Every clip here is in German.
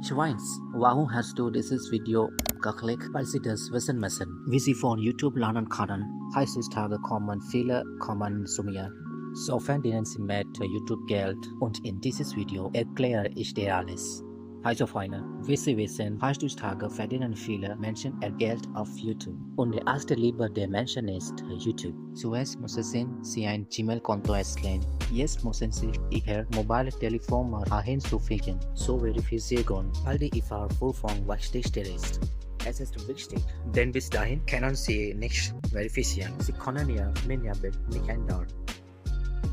Schweins, warum hast du dieses Video geklickt? Weil Sie das wissen müssen. Wie Sie von YouTube lernen können. Heutzutage kommen viele Kommen zu mir. So verdienen Sie mit YouTube Geld und in dieses Video erkläre ich dir alles. Also Freunde, wie Sie wissen, heutzutage verdienen viele Menschen ihr Geld auf YouTube. Und der erste Liebe der Menschen ist YouTube. Zuerst müssen Sie ein Gmail-Konto erstellen. Jetzt müssen Sie Ihr mobile Telefonnummer hinzufügen, so verifizieren, weil die Fullform wichtig ist. Es ist wichtig, denn bis dahin können Sie nicht verifizieren. Sie können Ihr Minibild nicht ändern.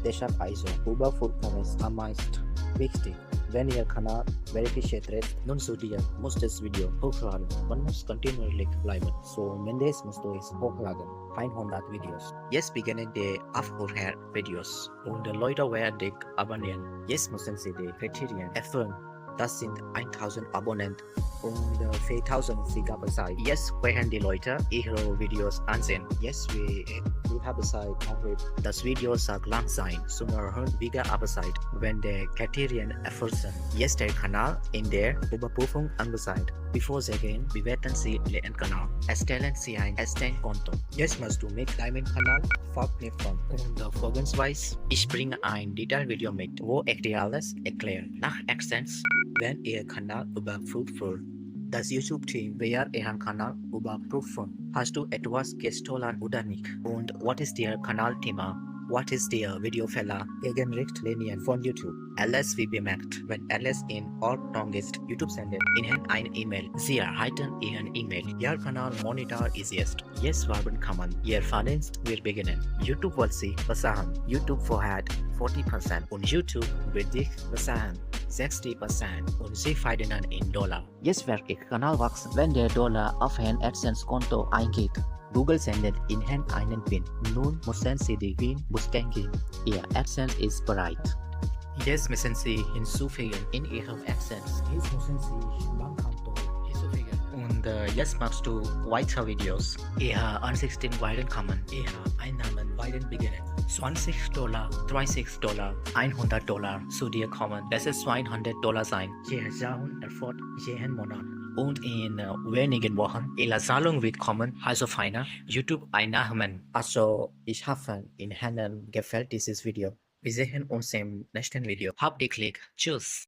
Deshalb also, Überprüfung ist am meisten wichtig. Wenn Ihr Kanal verifiziert ist, nun zu dir muss das Video hochladen. Man muss kontinuierlich bleiben. So mindestens musst du es hochladen. 100 Videos. Jetzt beginnen die Abfragen-Videos und die Leute werden dich abonnieren. Jetzt müssen sie die Kriterien erfüllen. Das sind 1000 Abonnenten und 4000 Website. Jetzt werden die Leute ihre Videos ansehen. Jetzt wir haben Zeit konkret. Das Video soll lang sein, zum erhöhen Website, wenn die Kriterien erfüllt sind. Jetzt der Kanal in der Überprüfung angezeigt. Bevor Sie gehen, bewerten Sie den Kanal. Erstellen Sie ein Konto. Jetzt musst du mit deinem Kanal verknüpfen. Und folgenderweise, ich bringe ein Detailvideo mit, wo ich dir alles erkläre. Nach Extens, wenn Ihr Kanal überprüft wird. Das YouTube-Team wird Ihren Kanal überprüfen. Hast du etwas gestohlen oder nicht? Und was ist Ihr Kanalthema? Was ist der Videofehler gegen Richtlinien von YouTube? Alles wie bemerkt, wenn alles in Ordnung ist, YouTube sendet Ihnen eine E-Mail. Sie erhalten Ihren E-Mail. Ihr Kanal Monitor ist jetzt werben kann. Ihr Verdienst wird beginnen. YouTube will Sie bezahlen. YouTube vorhat 40% und YouTube wird dich bezahlen 60% und Sie verdienen in Dollar. Jetzt wird Ihr Kanal wachsen, wenn der Dollar auf Ihr AdSense-Konto eingeht. Google sendet Ihnen einen PIN. Nun müssen Sie den PIN bestätigen. Ihr AdSense ist bereit. Jetzt müssen Sie hinzufügen in Ihrem AdSense. Jetzt müssen Sie Ihr Bankkonto hinzufügen. Und jetzt machst du weitere Videos. Ihre Ansichten werden kommen. Ihre Einnahmen werden beginnen. $20, $30, $100 zu dir kommen. Das ist $200 sein. Ihr Zahlung erfolgt jeden Monat. Und in wenigen Wochen Ihre Zahlung wird kommen, also feiner YouTube-Einnahmen. Also ich hoffe, Ihnen gefällt dieses Video. Wir sehen uns im nächsten Video. Habt ihr Klick. Tschüss.